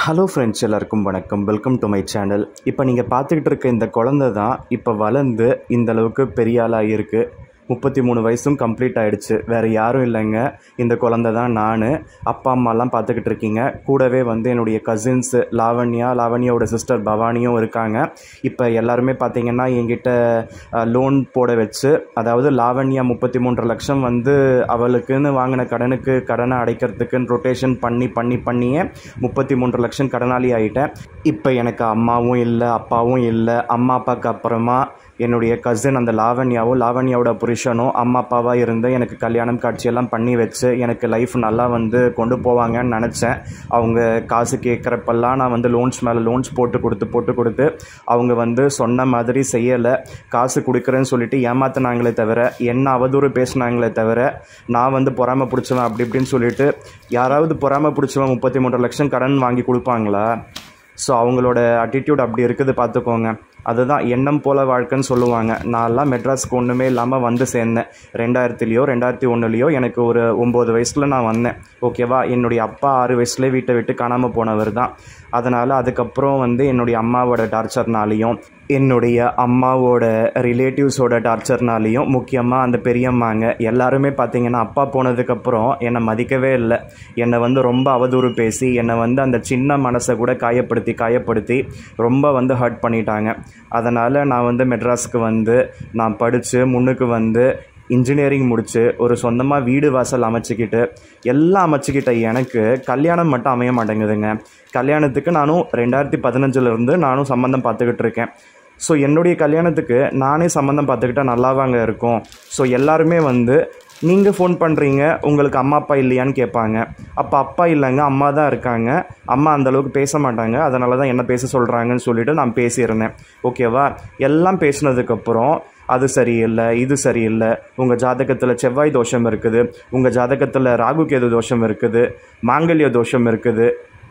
Hello friends, எல்லாருக்கும் வணக்கம். Welcome to my channel. இப்போ நீங்கள் பார்த்துக்கிட்டு இருக்க இந்த குழந்தை தான் இப்போ வளர்ந்து இந்த அளவுக்கு பெரிய ஆளாக இருக்குது. 33 வயசும் கம்ப்ளீட் ஆகிடுச்சு. வேறு யாரும் இல்லைங்க, இந்த குழந்தை தான் நான். அப்பா அம்மாலாம் பார்த்துக்கிட்டு இருக்கீங்க. கூடவே என்னுடைய கசின்ஸ் லாவண்யாவோட சிஸ்டர் பவானியும் இருக்காங்க. இப்போ எல்லாருமே பார்த்திங்கன்னா என்கிட்ட லோன் போட வச்சு, அதாவது லாவண்யா 33 லட்சம் அவளுக்குன்னு வாங்கின கடனை அடைக்கிறதுக்குன்னு ரொட்டேஷன் பண்ணியே 33 லட்சம் கடனாளி ஆகிட்டேன். இப்போ எனக்கு அம்மாவும் இல்லை, அப்பாவும் இல்லை. அம்மா அப்பாவுக்கு அப்புறமா என்னுடைய கசின் அந்த லாவண்யாவோட புருஷனும் அம்மா அப்பாவாக இருந்து எனக்கு கல்யாணம் காட்சியெல்லாம் பண்ணி வச்சு எனக்கு லைஃப் நல்லா கொண்டு போவாங்கன்னு நினச்சேன். அவங்க காசு கேட்குறப்பெல்லாம் நான் லோன்ஸ் மேலே லோன்ஸ் போட்டு கொடுத்து அவங்க சொன்ன மாதிரி செய்யலை. காசு கொடுக்குறேன்னு சொல்லிட்டு ஏமாத்தினாங்களே தவிர, என்ன அவதூறு பேசினாங்களே தவிர, நான் பொறாமை பிடிச்சவன் அப்படி இப்படின்னு சொல்லிட்டு, யாராவது பொறாமை பிடிச்சவன் 33 லட்சம் கடன் வாங்கி கொடுப்பாங்களா? ஸோ அவங்களோட அட்டிடியூட் அப்படி இருக்குது, பார்த்துக்கோங்க. அதுதான் எண்ணம் போல வாழ்க்கைன்னு சொல்லுவாங்க. நான்லாம் மெட்ராஸ்க்கு ஒன்றுமே இல்லாமல் சேர்ந்தேன். 2000லையோ 2001லையோ எனக்கு ஒரு 9 வயசில் நான் வந்தேன். ஓகேவா? என்னுடைய அப்பா 6 வயசுலேயே வீட்டை விட்டு காணாமல் போனவர் தான். அதனால் அதுக்கப்புறம் என்னுடைய அம்மாவோட டார்ச்சர்னாலையும் என்னுடைய அம்மாவோட ரிலேட்டிவ்ஸோட டார்ச்சர்னாலையும், முக்கியமாக அந்த பெரியம்மாங்க எல்லாருமே பார்த்திங்கன்னா அப்பா போனதுக்கப்புறம் என்னை மதிக்கவே இல்லை. என்னை ரொம்ப அவதூறு பேசி என்னை அந்த சின்ன மனசை கூட காயப்படுத்தி ரொம்ப ஹர்ட் பண்ணிட்டாங்க. அதனால் நான் மெட்ராஸுக்கு நான் படித்து முன்னுக்கு இன்ஜினியரிங் முடித்து ஒரு சொந்தமாக வீடு வாசல் அமைச்சிக்கிட்டு எல்லாம் அமைச்சிக்கிட்ட எனக்கு கல்யாணம் மட்டும் அமைய மாட்டேங்குதுங்க. கல்யாணத்துக்கு நானும் 2015லேருந்து நானும் சம்மந்தம் பார்த்துக்கிட்டு இருக்கேன். ஸோ என்னுடைய கல்யாணத்துக்கு நானே சம்மந்தம் பார்த்துக்கிட்டால் நல்லாவாங்க இருக்கும். ஸோ எல்லாருமே நீங்கள் ஃபோன் பண்ணுறீங்க, உங்களுக்கு அம்மா அப்பா இல்லையான்னு கேட்பாங்க. அப்போ அப்பா இல்லைங்க, அம்மா தான் இருக்காங்க. அம்மா அந்தளவுக்கு பேச மாட்டாங்க, அதனால தான் என்ன பேச சொல்கிறாங்கன்னு சொல்லிவிட்டு நான் பேசியிருந்தேன். ஓகேவா? எல்லாம் பேசினதுக்கப்புறம் அது சரியில்லை, இது சரியில்லை, உங்கள் ஜாதகத்தில் செவ்வாய் தோஷம் இருக்குது, உங்கள் ஜாதகத்தில் ராகு கேது தோஷம் இருக்குது, மாங்கல்ய தோஷம் இருக்குது,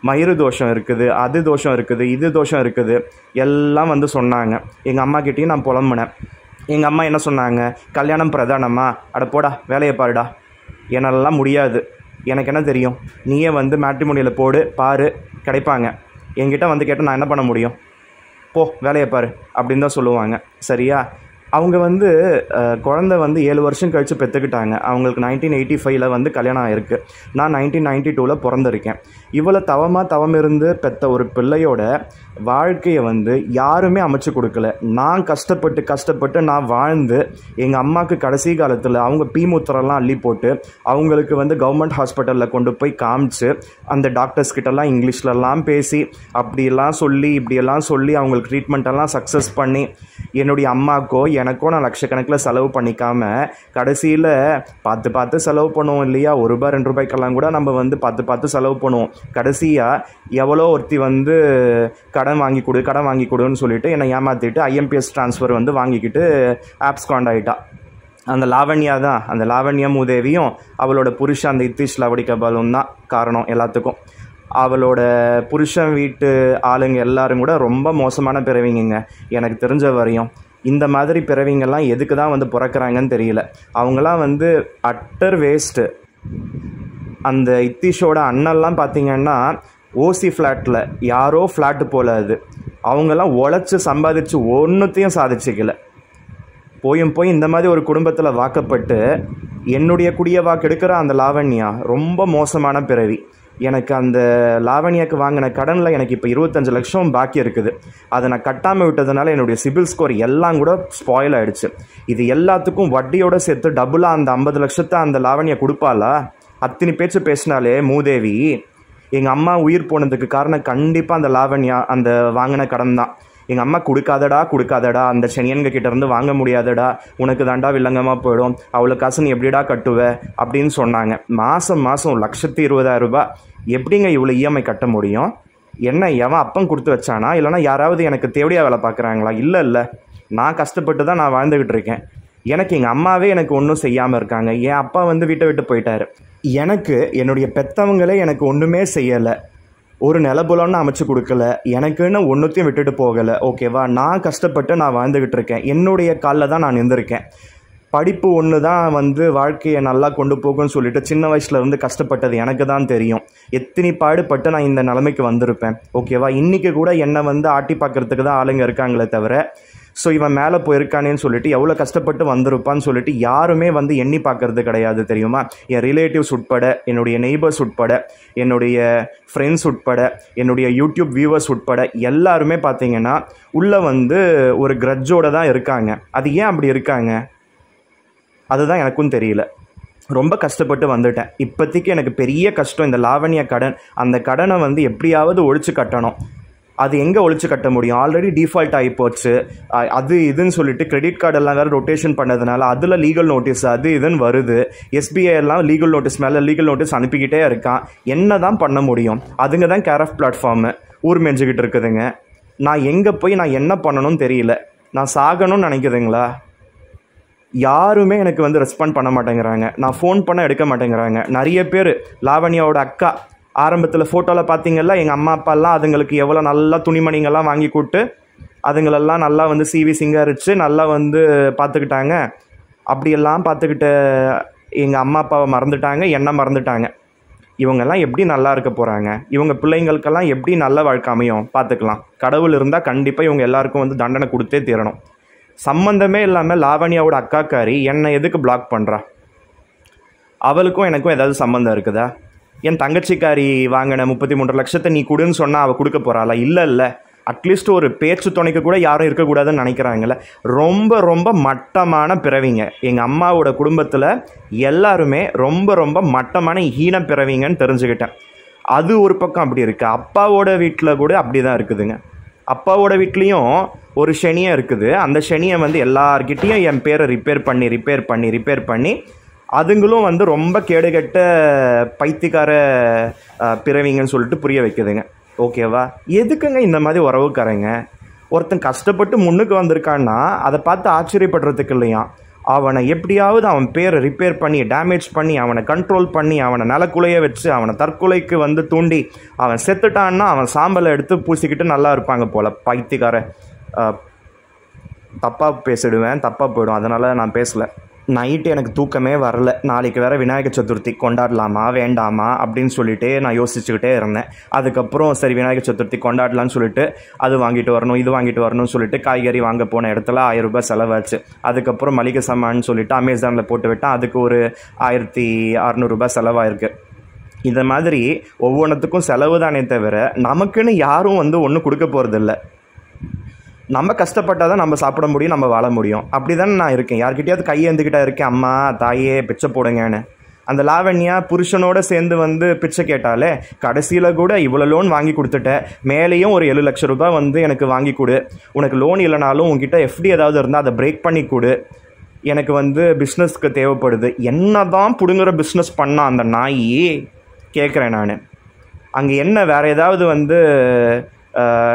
மயிறு தோஷம் இருக்குது, அது தோஷம் இருக்குது, இது தோஷம் இருக்குது, எல்லாம் சொன்னாங்க. எங்கள் அம்மாக்கிட்டேயும் நான் புலம்புனேன். எங்கள் அம்மா என்ன சொன்னாங்க? கல்யாணம் பிரதானமா? அட போடா, வேலையை பாருடா, என்னெல்லாம் முடியாது, எனக்கு என்ன தெரியும், நீயே மேட்ரிமோனியில் போடு பாரு, கிடைப்பாங்க. என்கிட்ட கேட்டால் நான் என்ன பண்ண முடியும்? போ வேலையை பாரு அப்படின்னு தான் சொல்லுவாங்க. சரியா? அவங்க குழந்தை 7 வருஷம் கழித்து பெற்றுக்கிட்டாங்க. அவங்களுக்கு 1985ல் கல்யாணம் ஆகிருக்கு. நான் 1992ல் பிறந்திருக்கேன். இவ்வளோ தவம் இருந்து பெற்ற ஒரு பிள்ளையோட வாழ்க்கையை யாருமே அமைச்சு கொடுக்கல. நான் கஷ்டப்பட்டு நான் வாழ்ந்து எங்கள் அம்மாவுக்கு கடைசி காலத்தில் அவங்க மூத்திரெல்லாம் அள்ளி போட்டு அவங்களுக்கு கவர்மெண்ட் ஹாஸ்பிட்டலில் கொண்டு போய் காமிச்சு அந்த டாக்டர்ஸ் கிட்டலாம் இங்கிலீஷ்லலாம் பேசி அப்படியெல்லாம் சொல்லி இப்படியெல்லாம் சொல்லி அவங்களுக்கு ட்ரீட்மெண்ட்டெல்லாம் சக்ஸஸ் பண்ணி என்னுடைய அம்மாக்கோ எனக்கோ நான் லட்சக்கணக்கில் செலவு பண்ணிக்காமல் கடைசியில் பார்த்து செலவு பண்ணுவோம் இல்லையா? ₹1 ₹2 கூட நம்ம பார்த்து செலவு பண்ணுவோம். கடைசியாக எவ்வளோ ஒருத்தி கடன் வாங்கி கொடுன்னு சொல்லிட்டு என்னை ஏமாற்றிட்டு ஐஎம்பிஎஸ் ட்ரான்ஸ்ஃபர் வாங்கிக்கிட்டு ஆப்ஸ்காண்ட் ஆகிட்டா. அந்த லாவண்யா தான், அந்த லாவண்யா மூதேவியும் அவளோட புருஷன் அந்த இத்தீஷ் லவடிகபாலும் தான் காரணம் எல்லாத்துக்கும். அவளோட புருஷன் வீட்டு ஆளுங்க எல்லாரும் கூட ரொம்ப மோசமான பிறவிங்க. எனக்கு தெரிஞ்ச வரையும் இந்த மாதிரி பிறவிங்கெல்லாம் எதுக்கு தான் பிறக்கிறாங்கன்னு தெரியல. அவங்களாம் அட்டர் வேஸ்ட்டு. அந்த இத்தீஷோட அண்ணெல்லாம் பார்த்திங்கன்னா ஓசி ஃப்ளாட்டில் யாரோ ஃப்ளாட்டு போல. அது அவங்கெல்லாம் உழைச்சி சம்பாதிச்சு ஒன்றுத்தையும் சாதிச்சிக்கல. போய் இந்த மாதிரி ஒரு குடும்பத்தில் வாக்கப்பட்டு என்னுடைய குடியை வாக்கெடுக்கிற அந்த லாவண்யா ரொம்ப மோசமான பிறவி. எனக்கு அந்த லாவண்யாவுக்கு வாங்கின கடனில் எனக்கு இப்போ 25 லட்சம் பாக்கி இருக்குது. அதை நான் கட்டாமல் விட்டதுனால என்னுடைய சிபில் ஸ்கோர் எல்லாம் கூட ஸ்பாயில் ஆகிடுச்சு. இது எல்லாத்துக்கும் வட்டியோடு சேர்த்து டபுளாக அந்த 50 லட்சத்தை அந்த லாவண்யா கொடுப்பாளா? அத்தனை பேச்சு பேசினாலே மூதேவி. எங்கள் அம்மா உயிர் போனதுக்கு காரணம் கண்டிப்பாக அந்த லாவண்யா அந்த வாங்கின கடன் தான். எங்கள் அம்மா கொடுக்காதடா, அந்த சனியன்க கிட்டேருந்து வாங்க முடியாதடா, உனக்கு தாண்டா வில்லங்கமாக போயிடும், அவ்வளோ காசு நீ எப்படிடா கட்டுவ அப்படின்னு சொன்னாங்க. மாதம் 1,20,000 எப்படிங்க இவ்வளோ இஎம்ஐ கட்ட முடியும்? என்ன எவன் அப்பம் கொடுத்து வச்சானா, இல்லைனா யாராவது எனக்கு தேவையாக வேலை பார்க்குறாங்களா? இல்லை, நான் கஷ்டப்பட்டு தான் நான் வாழ்ந்துக்கிட்டு இருக்கேன். எனக்கு எங்கள் அம்மாவே எனக்கு ஒன்றும் செய்யாமல் இருக்காங்க. என் அப்பா வீட்டை விட்டு போயிட்டாரு. எனக்கு என்னுடைய பெற்றவங்களே எனக்கு ஒன்றுமே செய்யலை. ஒரு நிலபுலன்னு அமைச்சு கொடுக்கல, எனக்குன்னு ஒன்றுத்தையும் விட்டுட்டு போகலை. ஓகேவா? நான் கஷ்டப்பட்டு நான் வாழ்ந்துக்கிட்டு இருக்கேன். என்னுடைய காலில் தான் நான் நின்றுருக்கேன். படிப்பு ஒன்று தான் வந்து வாழ்க்கையை நல்லா கொண்டு போகும்னு சொல்லிட்டு சின்ன வயசுலேருந்து கஷ்டப்பட்டது எனக்கு தான் தெரியும். எத்தனை பாடுபட்டு நான் இந்த நிலைமைக்கு வந்திருப்பேன். ஓகேவா? இன்றைக்கி கூட என்னை வந்து ஆட்டி பார்க்குறதுக்கு தான் ஆளுங்க இருக்காங்களே தவிர, ஸோ இவன் மேலே போயிருக்கானேன்னு சொல்லிட்டு எவ்வளோ கஷ்டப்பட்டு வந்திருப்பான்னு சொல்லிட்டு யாருமே வந்து எண்ணி பார்க்கறது கிடையாது, தெரியுமா? என் ரிலேட்டிவ்ஸ் உட்பட, என்னுடைய நெய்பர்ஸ் உட்பட, என்னுடைய ஃப்ரெண்ட்ஸ் உட்பட, என்னுடைய யூடியூப் வியூவர்ஸ் உட்பட எல்லாருமே பார்த்தீங்கன்னா உள்ளே வந்து ஒரு கிரட்ஜோடு தான் இருக்காங்க. அது ஏன் அப்படி இருக்காங்க அதுதான் எனக்கும் தெரியல. ரொம்ப கஷ்டப்பட்டு வந்துட்டேன். இப்போதைக்கு எனக்கு பெரிய கஷ்டம் இந்த லாவண்யா கடன். அந்த கடனை வந்து எப்படியாவது ஒழிச்சு கட்டணும். அது எங்கே ஒழிச்சு கட்ட முடியும்? ஆல்ரெடி டிஃபால்ட் ஆகி போச்சு. அது இதுன்னு சொல்லிட்டு கிரெடிட் கார்டெல்லாம் வேறு ரொட்டேஷன் பண்ணதுனால அதில் லீகல் நோட்டீஸ் அது இதுன்னு வருது. எஸ்பிஐ எல்லாம் லீகல் நோட்டீஸ் மேலே லீகல் நோட்டீஸ் அனுப்பிக்கிட்டே இருக்கான். என்ன தான் பண்ண முடியும்? அதுங்க தான் கேர் ஆஃப் பிளாட்ஃபார்மு ஊர் மெஞ்சிக்கிட்டு இருக்குதுங்க. நான் எங்கே போய் நான் என்ன பண்ணணும்னு தெரியல. நான் சாகணும்னு நினைக்குதுங்களா? யாருமே எனக்கு வந்து ரெஸ்பாண்ட் பண்ண மாட்டேங்கிறாங்க. நான் ஃபோன் பண்ண எடுக்க மாட்டேங்கிறாங்க. நிறைய பேர் லாவண்யாவோட அக்கா ஆரம்பத்தில் ஃபோட்டோவில் பார்த்தீங்கல்ல, எங்கள் அம்மா அப்பாலாம் அதுங்களுக்கு எவ்வளோ நல்லா துணிமணிங்கள்லாம் வாங்கி கொடுத்து அதுங்களெல்லாம் நல்லா வந்து சிவி சிங்கரிச்சு நல்லா வந்து பார்த்துக்கிட்டாங்க. அப்படியெல்லாம் பார்த்துக்கிட்ட எங்கள் அம்மா அப்பாவை மறந்துட்டாங்க, என்ன மறந்துட்டாங்க. இவங்கெல்லாம் எப்படி நல்லா இருக்க போகிறாங்க? இவங்க பிள்ளைங்களுக்கெல்லாம் எப்படி நல்ல வாழ்க்கை அமையும்? பார்த்துக்கலாம். கடவுள் இருந்தால் கண்டிப்பாக இவங்க எல்லாருக்கும் வந்து தண்டனை கொடுத்தே தீரணும். சம்மந்தமே இல்லாமல் லாவண்யாவோட அக்காக்காரி என்னை எதுக்கு பிளாக் பண்ணுறா? அவளுக்கும் எனக்கும் ஏதாவது சம்மந்தம் இருக்குதா? என் தங்கச்சிக்காரி வாங்கின 33 லட்சத்தை நீ கொடுன்னு சொன்னால் அவள் கொடுக்க போகிறாளா? இல்லை. அட்லீஸ்ட் ஒரு பேச்சு துணைக்கு கூட யாரும் இருக்கக்கூடாதுன்னு நினைக்கிறாங்கல்ல. ரொம்ப ரொம்ப மட்டமான பிறவிங்க. எங்கள் அம்மாவோட குடும்பத்தில் எல்லாருமே ரொம்ப ரொம்ப மட்டமான ஹீன பிறவிங்கன்னு தெரிஞ்சுக்கிட்டேன். அது ஒரு பக்கம் அப்படி இருக்குது. அப்பாவோட வீட்டில் கூட அப்படி தான் இருக்குதுங்க. அப்பாவோட வீட்லேயும் ஒரு சனியை இருக்குது. அந்த சனியை வந்து எல்லார்கிட்டையும் என் பேரை ரிப்பேர் பண்ணி அதுங்களும் வந்து ரொம்ப கேடுகட்ட பைத்தியக்கார பிறவிங்கன்னு சொல்லிட்டு புரிய வைக்குதுங்க. ஓகேவா? எதுக்குங்க இந்த மாதிரி உறவுக்காரங்க? ஒருத்தன் கஷ்டப்பட்டு முன்னுக்கு வந்திருக்கான்னா அதை பார்த்து ஆச்சரியப்படுறதுக்கு இல்லையா? அவனை எப்படியாவது அவன் பேரை ரிப்பேர் பண்ணி டேமேஜ் பண்ணி அவனை கண்ட்ரோல் பண்ணி அவனை நிலக்குலைய வச்சு அவனை தற்கொலைக்கு வந்து தூண்டி அவன் செத்துட்டான்னா அவன் சாம்பலை எடுத்து பூசிக்கிட்டு நல்லா இருப்பாங்க போல். பைத்தியக்கார தப்பாக பேசிடுவேன், தப்பாக போயிடும். அதனால் நான் பேசலை. நைட்டு எனக்கு தூக்கமே வரல. நாளைக்கு வேறு விநாயகர் சதுர்த்தி கொண்டாடலாமா வேண்டாமா அப்படின்னு சொல்லிட்டு நான் யோசிச்சுக்கிட்டே இருந்தேன். அதுக்கப்புறம் சரி விநாயகர் சதுர்த்தி கொண்டாடலான்னு சொல்லிட்டு அது வாங்கிட்டு வரணும் இது வாங்கிட்டு வரணும்னு சொல்லிட்டு காய்கறி வாங்க போன இடத்துல 1000 ரூபாய் செலவாச்சு. அதுக்கப்புறம் மளிகை சாமான்னு சொல்லிட்டு அமேசானில் போட்டு விட்டேன். அதுக்கு ஒரு 1600 ரூபாய் செலவாயிருக்கு. இந்த மாதிரி ஒவ்வொன்றுத்துக்கும் செலவு தானே தவிர நமக்குன்னு யாரும் வந்து ஒன்றும் கொடுக்க போகிறதில்ல. நம்ம கஷ்டப்பட்டால் தான் நம்ம சாப்பிட முடியும், நம்ம வாழ முடியும். அப்படி தானே நான் இருக்கேன். யார்கிட்டயாவது கையேந்துக்கிட்டே இருக்கேன், அம்மா தாயே பிச்சை போடுங்கன்னு. அந்த லாவண்யா புருஷனோடு சேர்ந்து வந்து பிச்சை கேட்டாலே கடைசியில் கூட இவ்வளோ லோன் வாங்கி கொடுத்துட்டேன், மேலேயும் ஒரு 7 லட்சம் ரூபாய் வந்து எனக்கு வாங்கி கொடு, உனக்கு லோன் இல்லைனாலும் உங்ககிட்ட எஃப்டி ஏதாவது இருந்தால் அதை பிரேக் பண்ணி கொடு, எனக்கு வந்து பிஸ்னஸ்க்கு தேவைப்படுது. என்ன தான் பிடுங்குற பிஸ்னஸ் பண்ணால் அந்த நாய் கேட்குறேன் நான். அங்கே என்ன வேறு ஏதாவது வந்து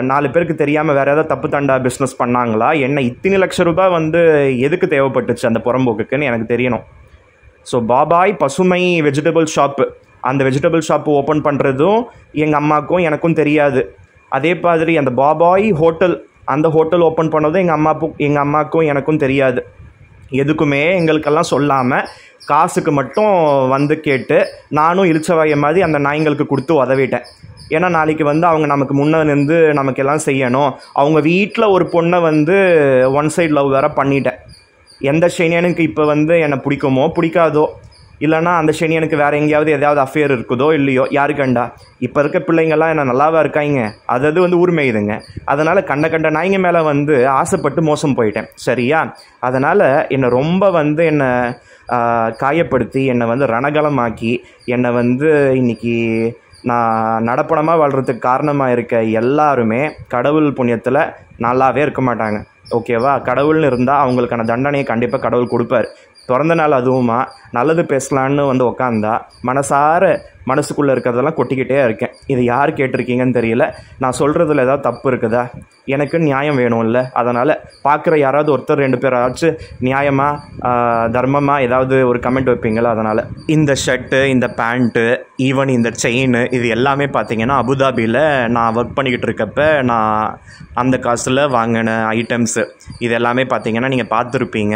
4 பேருக்கு தெரியாமல் வேறு ஏதாவது தப்பு தண்டா பிஸ்னஸ் பண்ணாங்களா? என்ன இத்தனை லட்சம் ரூபாய் வந்து எதுக்கு தேவைப்பட்டுச்சு அந்த புறம்போக்குன்னு எனக்கு தெரியணும். ஸோ பாபாய் பசுமை வெஜிடபிள் ஷாப்பு, அந்த வெஜிடபிள் ஷாப்பு ஓப்பன் பண்ணுறதும் எங்கள் அம்மாவுக்கும் எனக்கும் தெரியாது. அதே மாதிரி அந்த பாபாய் ஹோட்டல், அந்த ஹோட்டல் ஓப்பன் பண்ணதும் எங்கள் அம்மாவுக்கும் எனக்கும் தெரியாது. எதுக்குமே எங்களுக்கெல்லாம் சொல்லாமல் காசுக்கு மட்டும் வந்து கேட்டு நானும் இழிச்சவாய மாதிரி அந்த நாய்ங்களுக்கு கொடுத்து உதவிட்டேன். ஏன்னா நாளைக்கு வந்து அவங்க நமக்கு முன்னே நின்று நமக்கு எல்லாம் செய்யணும். அவங்க வீட்டில் ஒரு பொண்ணை வந்து ஒன் சைடு லவ் வேறு பண்ணிட்டேன். எந்த சனியனுக்கு இப்போ வந்து என்னை பிடிக்குமோ பிடிக்காதோ, இல்லைனா அந்த சனியனுக்கு வேறு எங்கேயாவது எதாவது அஃபேர் இருக்குதோ இல்லையோ யாருக்கண்டா. இப்போ இருக்க பிள்ளைங்கள்லாம் என்ன நல்லாவா இருக்காங்க? அது வந்து ஊர்மையுதுங்க. அதனால் கண்ட நாய்ங்க மேலே வந்து ஆசைப்பட்டு மோசம் போயிட்டேன். சரியா? அதனால் என்னை ரொம்ப வந்து என்னை காயப்படுத்தி என்னை வந்து ரணகலமாக்கி என்னை வந்து இன்றைக்கி நான் நடப்பணமாக வாழ்கிறதுக்கு காரணமாக இருக்க எல்லாருமே கடவுள் புண்ணியத்தில் நல்லாவே இருக்க மாட்டாங்க. ஓகேவா? கடவுள்னு இருந்தால் அவங்களுக்கான தண்டனையை கண்டிப்பாக கடவுள் கொடுப்பார். பிறந்த நாள் அதுவுமா நல்லது பேசலான்னு வந்து உக்காந்தா மனசார மனசுக்குள்ளே இருக்கிறதெல்லாம் கொட்டிக்கிட்டே இருக்கேன். இது யார் கேட்டிருக்கீங்கன்னு தெரியல. நான் சொல்கிறதுல ஏதாவது தப்பு இருக்குதா? எனக்கு நியாயம் வேணும்ல. அதனால் பார்க்குற யாராவது ஒருத்தர் 2 பேராச்சும் நியாயமாக தர்மமாக ஏதாவது ஒரு கமெண்ட் வைப்பீங்களா? அதனால் இந்த ஷர்ட்டு, இந்த பேண்ட்டு, ஈவன் இந்த செயின், இது எல்லாமே பார்த்தீங்கன்னா அபுதாபியில் நான் ஒர்க் பண்ணிக்கிட்டு இருக்கப்ப நான் அந்த காசில் வாங்கின ஐட்டம்ஸு. இது எல்லாமே பார்த்தீங்கன்னா நீங்கள் பார்த்துருப்பீங்க.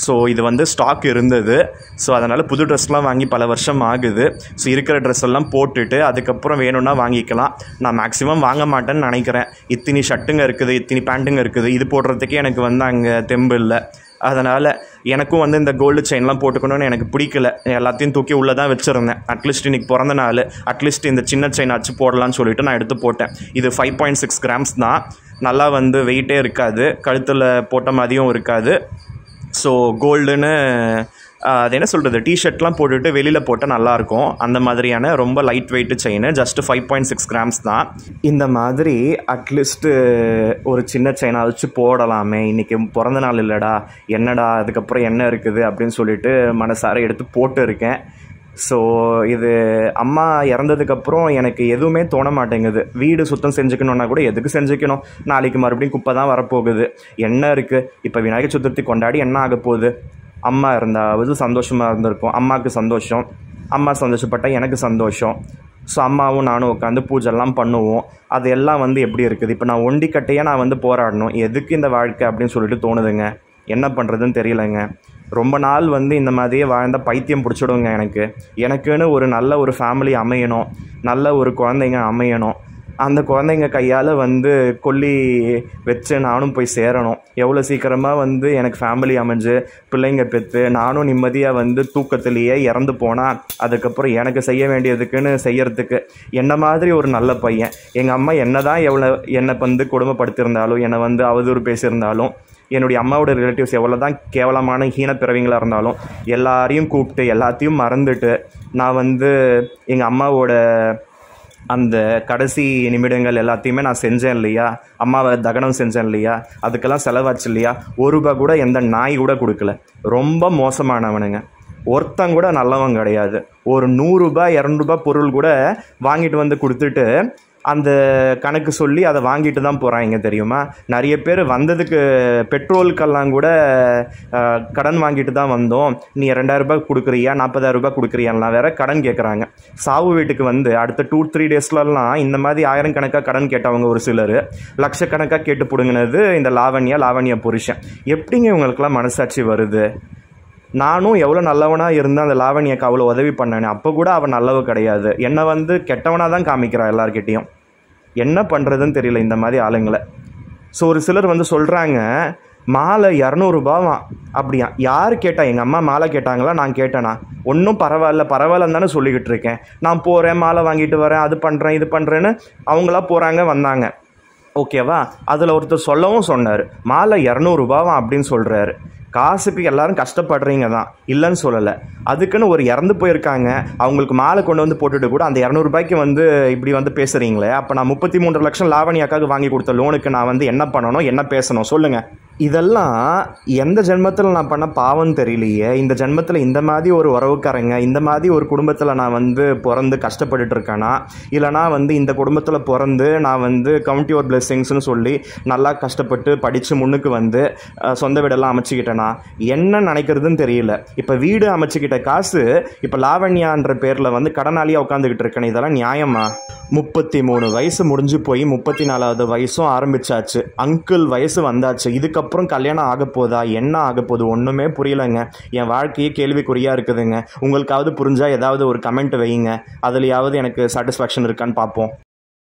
ஸோ இது வந்து ஸ்டாக் இருந்தது. ஸோ அதனால் புது ட்ரெஸ்லாம் வாங்கி பல வருஷம் ஆகுது. ஸோ இருக்கிற ட்ரெஸ் எல்லாம் போட்டுட்டு அதுக்கப்புறம் வேணும்னா வாங்கிக்கலாம். நான் மேக்ஸிமம் வாங்க மாட்டேன்னு நினைக்கிறேன். இத்தனி ஷர்ட்டுங்க இருக்குது, இத்தனி பேண்ட்டுங்க இருக்குது, இது போடுறதுக்கே எனக்கு வந்து அங்கே தெம்பு இல்லை. அதனால் எனக்கும் வந்து இந்த கோல்டு செயின்லாம் போட்டுக்கணும்னு எனக்கு பிடிக்கல. எல்லாத்தையும் தூக்கி உள்ளே தான் வச்சுருந்தேன். அட்லீஸ்ட் இன்றைக்கி பிறந்த நாள், அட்லீஸ்ட் இந்த சின்ன செயின் ஆச்சு போடலான்னு சொல்லிட்டு நான் எடுத்து போட்டேன். இது 5.6 கிராம்ஸ் தான். நல்லா வந்து வெயிட்டே இருக்காது, கழுத்தில் போட்ட மாதிரியும் இருக்காது. ஸோ கோல்டுன்னு அது என்ன சொல்கிறது, டிஷர்ட்லாம் போட்டுட்டு வெளியில் போட்டால் நல்லாயிருக்கும். அந்த மாதிரியான ரொம்ப light weight chain. Just 5.6 grams தான். இந்த மாதிரி அட்லீஸ்ட்டு ஒரு சின்ன செயினாக வச்சு போடலாமே, இன்றைக்கி பிறந்த நாள் இல்லைடா, என்னடா அதுக்கப்புறம் என்ன இருக்குது அப்படின்னு சொல்லிட்டு மனசார எடுத்து போட்டு இருக்கேன். ஸோ இது அம்மா இறந்ததுக்கப்புறம் எனக்கு எதுவுமே தோண மாட்டேங்குது. வீடு சுத்தம் செஞ்சுக்கணுன்னா கூட எதுக்கு செஞ்சுக்கணும், நாளைக்கு மறுபடியும் குப்பை தான் வரப்போகுது, என்ன இருக்குது. இப்போ விநாயகர் சதுர்த்தி கொண்டாடி என்ன ஆக போகுது? அம்மா இருந்தாவது சந்தோஷமாக இருந்திருக்கும், அம்மாவுக்கு சந்தோஷம், அம்மா சந்தோஷப்பட்டால் எனக்கு சந்தோஷம். ஸோ அம்மாவும் நானும் உட்காந்து பூஜைலாம் பண்ணுவோம். அது எல்லாம் வந்து எப்படி இருக்குது? இப்போ நான் ஒண்டிக்கட்டையாக நான் வந்து போராடணும், எதுக்கு இந்த வாழ்க்கை அப்படின்னு சொல்லிட்டு தோணுதுங்க. என்ன பண்ணுறதுன்னு தெரியலைங்க. ரொம்ப நாள் வந்து இந்த மாதிரியே வாழ்ந்த பைத்தியம் பிடிச்சிடுங்க எனக்குன்னு ஒரு நல்ல ஒரு ஃபேமிலி அமையணும், நல்ல ஒரு குழந்தைங்க அமையணும். அந்த குழந்தைங்க கையால் வந்து கொல்லி வச்சு நானும் போய் சேரணும். எவ்வளோ சீக்கிரமாக வந்து எனக்கு ஃபேமிலி அமைஞ்சு பிள்ளைங்க பெற்று நானும் நிம்மதியாக வந்து தூக்கத்திலேயே இறந்து போனால் அதுக்கப்புறம் எனக்கு செய்ய வேண்டியதுக்குன்னு செய்யறதுக்கு என்ன மாதிரி ஒரு நல்ல பையன். எங்கள் அம்மா என்ன தான் என்னை வந்து கொடுமைப்படுத்தியிருந்தாலும், என்னை வந்து அவதூறு பேசியிருந்தாலும், என்னுடைய அம்மாவோட ரிலேட்டிவ்ஸ் எவ்வளோ தான் கேவலமான ஹீனப்பிறவிங்களாக இருந்தாலும் எல்லாரையும் கூப்பிட்டு எல்லாத்தையும் மறந்துட்டு நான் வந்து எங்கள் அம்மாவோட அந்த கடைசி நிமிடங்கள் எல்லாத்தையுமே நான் செஞ்சேன் இல்லையா, அம்மாவை தகனம் செஞ்சேன் இல்லையா, அதுக்கெல்லாம் செலவாச்சு இல்லையா. ₹1 கூட எந்த நாய் கூட கொடுக்கல. ரொம்ப மோசமானவனுங்க. ஒருத்தன் கூட நல்லவன் கிடையாது. ஒரு ₹100 ₹200 பொருள் கூட வாங்கிட்டு வந்து கொடுத்துட்டு அந்த கணக்கு சொல்லி அதை வாங்கிட்டு தான் போகிறாங்க தெரியுமா. நிறைய பேர் வந்ததுக்கு பெட்ரோலுக்கெல்லாம் கூட கடன் வாங்கிட்டு தான் வந்தோம், நீ ₹2000 கொடுக்குறியா, ₹40,000 கொடுக்குறியான்லாம் வேறு கடன் கேட்குறாங்க. சாவு வீட்டுக்கு வந்து அடுத்த 2-3 டேஸ்லலாம் இந்த மாதிரி 1000 கணக்காக கடன் கேட்டவங்க ஒரு சிலர், லட்சக்கணக்காக கேட்டு பிடுங்கினது இந்த லாவண்யா புருஷன். எப்படிங்க இவங்களுக்கெல்லாம் மனசாட்சி வருது? நானும் எவ்வளோ நல்லவனாக இருந்தேன் அந்த லாவண்யாக்கு அவ்வளோ உதவி பண்ணேன். அப்போ கூட அவன் நல்லவ கிடையாது. என்னை வந்து கெட்டவனாக தான் காமிக்கிறான் எல்லார்கிட்டையும். என்ன பண்ணுறதுன்னு தெரியல இந்த மாதிரி ஆளுங்களை. ஸோ ஒரு சிலர் வந்து சொல்கிறாங்க மாலை ₹200 அப்படியா? யார் கேட்டா? எங்கள் அம்மா மாலை கேட்டாங்களா, நான் கேட்டேனா? ஒன்றும் பரவாயில்லன்னு தானே சொல்லிக்கிட்டு இருக்கேன். நான் போகிறேன், மாலை வாங்கிட்டு வரேன், அது பண்ணுறேன் இது பண்ணுறேன்னு அவங்களா போகிறாங்க வந்தாங்க, ஓகேவா. அதில் ஒருத்தர் சொல்லவும் சொன்னார், மாலை ₹200 அப்படின்னு சொல்கிறாரு. காசுக்கு எல்லாரும் கஷ்டப்படுறீங்க தான், இல்லைன்னு சொல்லலை. அதுக்குன்னு ஒரு இறந்து போயிருக்காங்க, அவங்களுக்கு மாலை கொண்டு வந்து போட்டுட்டு கூட அந்த ₹200 வந்து இப்படி வந்து பேசுகிறீங்களே. அப்போ நான் 33 லட்சம் லாவண்யாக்காக வாங்கி கொடுத்த லோனுக்கு நான் வந்து என்ன பண்ணணும், என்ன பேசணும் சொல்லுங்கள். இதெல்லாம் எந்த ஜென்மத்தில் நான் பண்ண பாவம்னு தெரியலையே. இந்த ஜென்மத்தில் இந்த மாதிரி ஒரு உறவுக்காரங்க, இந்த மாதிரி ஒரு குடும்பத்தில் நான் வந்து பிறந்து கஷ்டப்பட்டுட்டு இருக்கேனா, இல்லைனா வந்து இந்த குடும்பத்தில் பிறந்து நான் வந்து கவுண்ட் யுவர் பிளெஸ்ஸிங்ஸ்னு சொல்லி நல்லா கஷ்டப்பட்டு படித்து முன்னுக்கு வந்து சொந்த வீடெல்லாம் அமைச்சிக்கிட்டேனா, என்ன நினைக்கிறதுன்னு தெரியல. இப்போ வீடு அமைச்சிக்கிட்ட காசு இப்போ லாவண்யான்ற பேரில் வந்து கடனாளியாக உட்காந்துக்கிட்டு இருக்கேன். இதெல்லாம் நியாயமா? 33 வயசு முடிஞ்சு போய் 34வது வயசும் ஆரம்பிச்சாச்சு. அங்கிள் வயசு வந்தாச்சு. இதுக்கப்புறம் கல்யாணம் ஆக போதா, என்ன ஆக போகுது ஒன்றுமே புரியலைங்க. என் வாழ்க்கையே கேள்விக்குறியாக இருக்குதுங்க. உங்களுக்காவது புரிஞ்சால் ஏதாவது ஒரு கமெண்ட் வைங்க, அதுலையாவது எனக்கு சாட்டிஸ்ஃபேக்ஷன் இருக்கான்னு பார்ப்போம்.